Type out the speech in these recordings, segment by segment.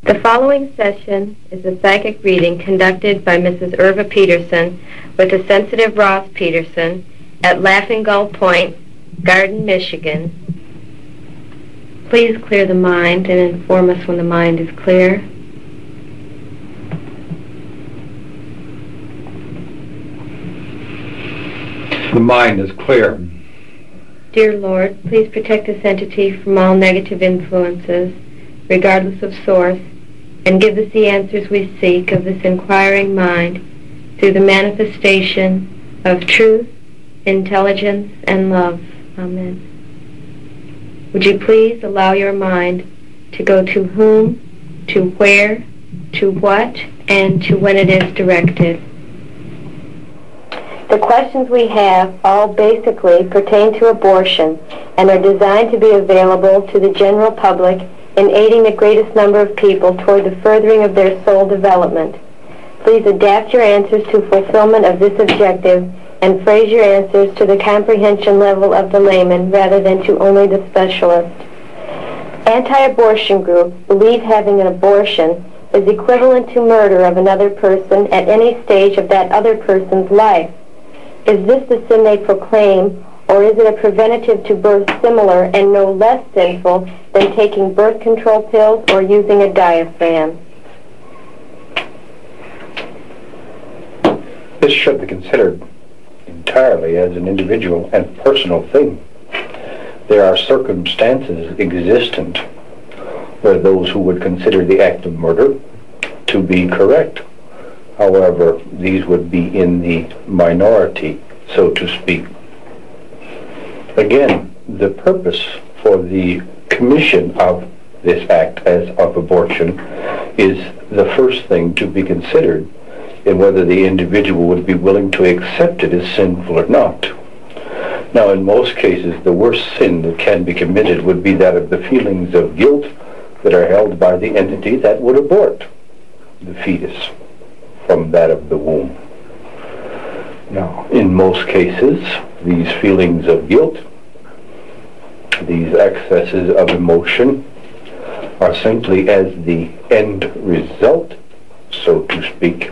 The following session is a psychic reading conducted by Mrs. Edgar Peterson with the sensitive Ross Peterson at Laughing Gull Point, Garden, Michigan. Please clear the mind and inform us when the mind is clear. The mind is clear. Dear Lord, please protect this entity from all negative influences, regardless of source, and give us the answers we seek of this inquiring mind through the manifestation of truth, intelligence, and love. Amen. Would you please allow your mind to go to whom, to where, to what, and to when it is directed? The questions we have all basically pertain to abortion and are designed to be available to the general public in aiding the greatest number of people toward the furthering of their soul development. Please adapt your answers to fulfillment of this objective and phrase your answers to the comprehension level of the layman rather than to only the specialist. Anti-abortion groups believe having an abortion is equivalent to murder of another person at any stage of that other person's life. Is this the sin they proclaim, or is it a preventative to birth similar and no less sinful than taking birth control pills or using a diaphragm? This should be considered entirely as an individual and personal thing. There are circumstances existent where those who would consider the act of murder to be correct. However, these would be in the minority, so to speak. Again, the purpose for the commission of this act as of abortion is the first thing to be considered in whether the individual would be willing to accept it as sinful or not. Now, in most cases, the worst sin that can be committed would be that of the feelings of guilt that are held by the entity that would abort the fetus from that of the womb. Now, in most cases, these feelings of guilt, these excesses of emotion, are simply as the end result, so to speak,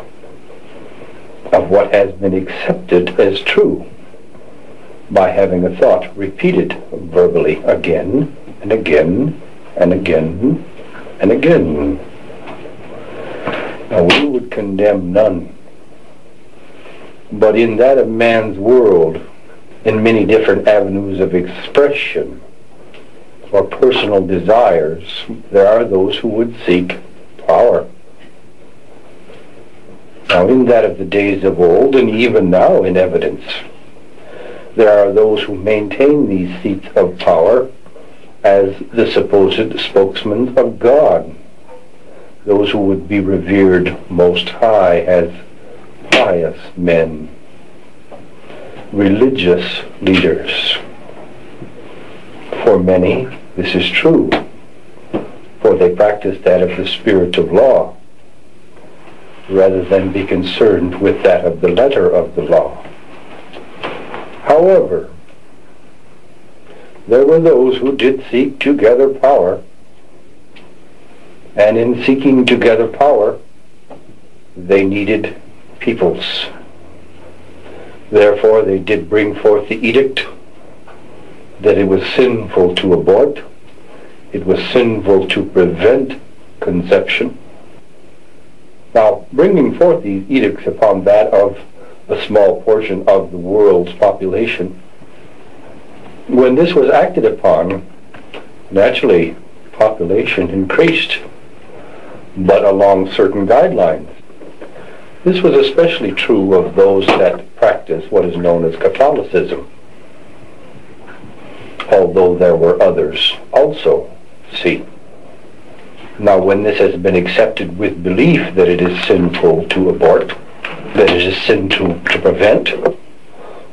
of what has been accepted as true by having a thought repeated verbally again and again and again and again. Now, we would condemn none, but in that of man's world, in many different avenues of expression or personal desires, there are those who would seek power. Now, in that of the days of old, and even now in evidence, there are those who maintain these seats of power as the supposed spokesmen of God, those who would be revered most high as pious men, religious leaders. For many, this is true, for they practice that of the spirit of law, rather than be concerned with that of the letter of the law. However, there were those who did seek to gather power, and in seeking to gather power, they needed peoples. Therefore, they did bring forth the edict that it was sinful to abort, it was sinful to prevent conception. Now, bringing forth these edicts upon that of a small portion of the world's population, when this was acted upon, naturally, population increased, but along certain guidelines. This was especially true of those that practice what is known as Catholicism, although there were others also. See, now when this has been accepted with belief that it is sinful to abort, that it is sin to prevent,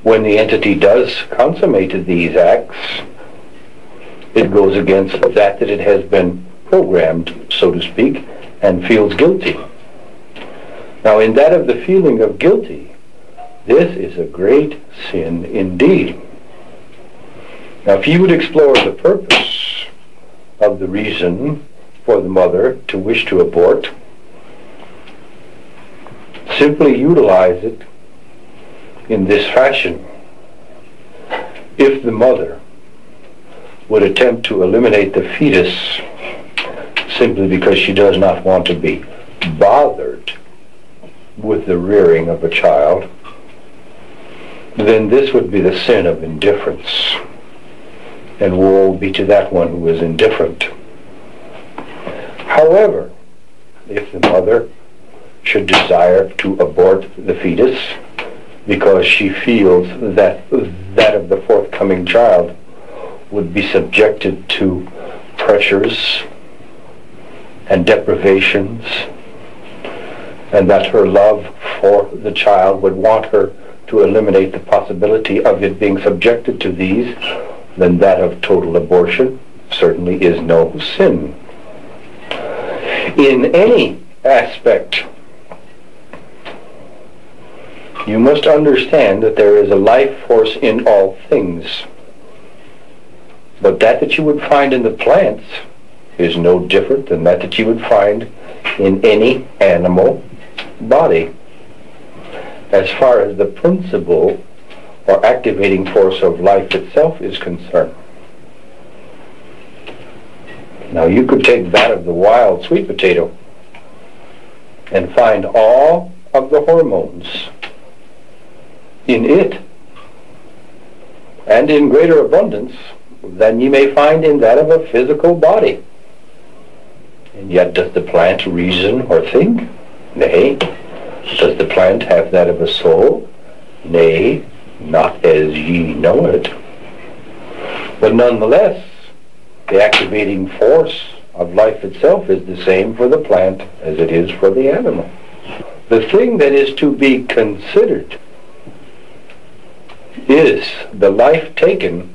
when the entity does consummate these acts, it goes against that it has been programmed, so to speak, and feels guilty. Now, in that of the feeling of guilty, this is a great sin indeed. Now, if you would explore the purpose of the reason for the mother to wish to abort, simply utilize it in this fashion. If the mother would attempt to eliminate the fetus simply because she does not want to be bothered with the rearing of a child, then this would be the sin of indifference. And woe be to that one who is indifferent. However, if the mother should desire to abort the fetus because she feels that that of the forthcoming child would be subjected to pressures and deprivations, and that her love for the child would want her to eliminate the possibility of it being subjected to these, then that of total abortion certainly is no sin. In any aspect, you must understand that there is a life force in all things. But that you would find in the plants is no different than that you would find in any animal body, as far as the principle or activating force of life itself is concerned. Now you could take that of the wild sweet potato and find all of the hormones in it, and in greater abundance than you may find in that of a physical body. And yet does the plant reason or think? Nay. Does the plant have that of a soul? Nay, not as ye know it. But nonetheless, the activating force of life itself is the same for the plant as it is for the animal. The thing that is to be considered is the life taken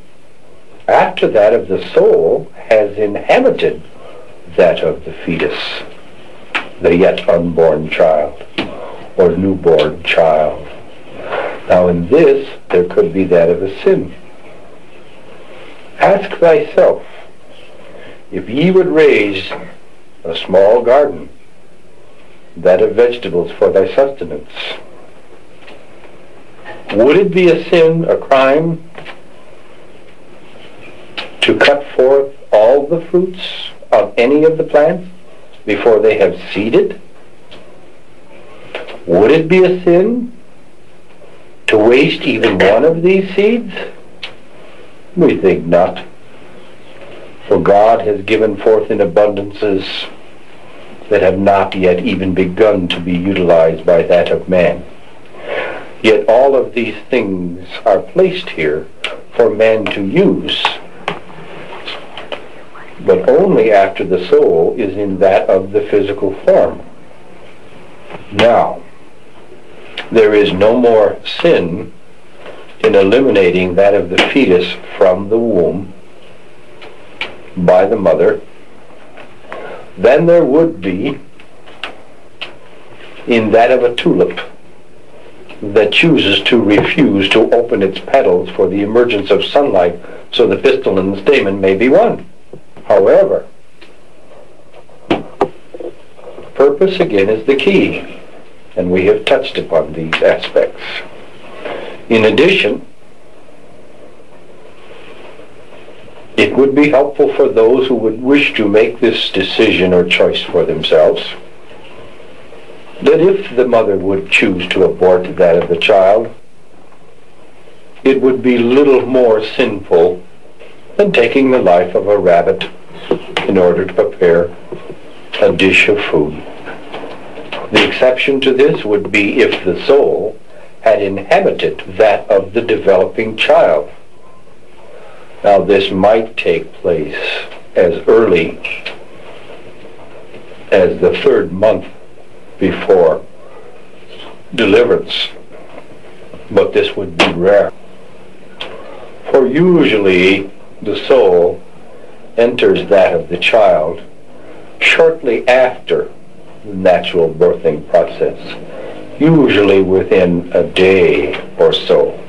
after that of the soul has inhabited that of the fetus, the yet unborn child or newborn child. Now in this there could be that of a sin. Ask thyself, if ye would raise a small garden, that of vegetables for thy sustenance, would it be a sin, a crime, to cut forth all the fruits of any of the plants before they have seeded? Would it be a sin to waste even one of these seeds? We think not. For God has given forth in abundances that have not yet even begun to be utilized by that of man. Yet all of these things are placed here for man to use, but only after the soul is in that of the physical form. Now, there is no more sin in eliminating that of the fetus from the womb by the mother than there would be in that of a tulip that chooses to refuse to open its petals for the emergence of sunlight so the pistil and the stamen may be one. However, purpose again is the key, and we have touched upon these aspects. In addition, it would be helpful for those who would wish to make this decision or choice for themselves that if the mother would choose to abort that of the child, it would be little more sinful than taking the life of a rabbit in order to prepare a dish of food. The exception to this would be if the soul had inhabited that of the developing child. Now this might take place as early as the 3rd month before deliverance, but this would be rare. For usually the soul enters that of the child shortly after the natural birthing process, usually within a day or so.